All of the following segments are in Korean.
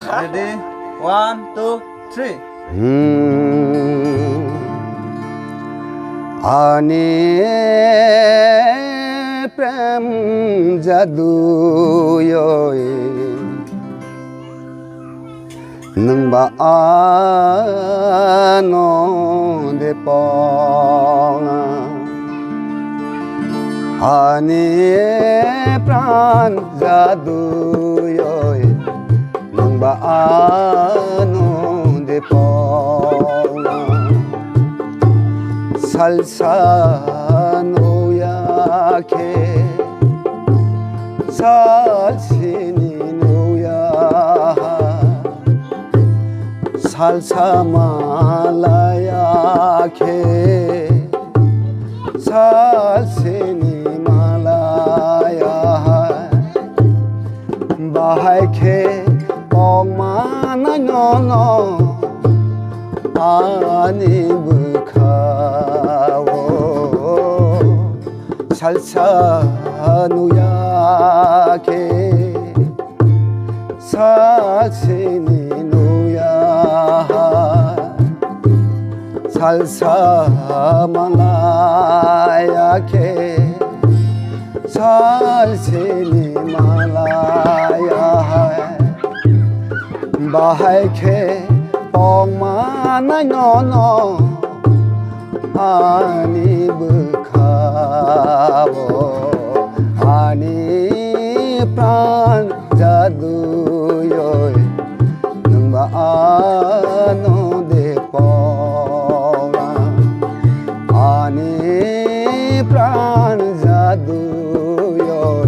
Ready? 1, 2, 3. आने प्रेम जादू योए नंबा आनो दे पोंगा आने प्राण जादू योए नंबा आनो दे पोंगा 살사 노약해 살신이 노야 살사 말라야케 살신이 말라야 바하케 엉마나 너너 아니 부카워 살사 누야게 살신이 누야 살사 말라야게 살신이 말라야 바하게 엉마나 너너 아니 부카워 아니 프란 자두요 능바 아노 데포라 아니 프란 자두요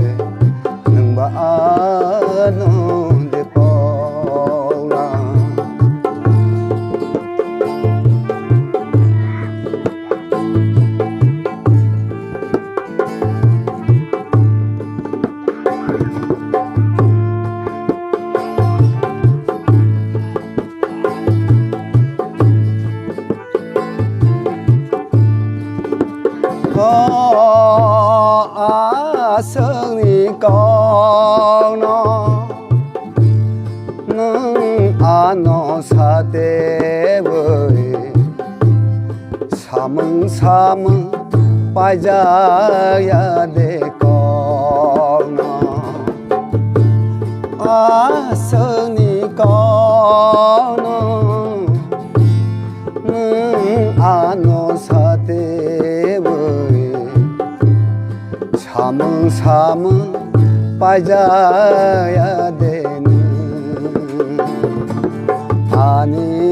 능바 아노 아성이 꺼너 능 아노 사대의 사멍사멍 빠져야 돼 꺼너 아성이 꺼너 능 아노 사대의 사멍사멍 빠져야 되는 아니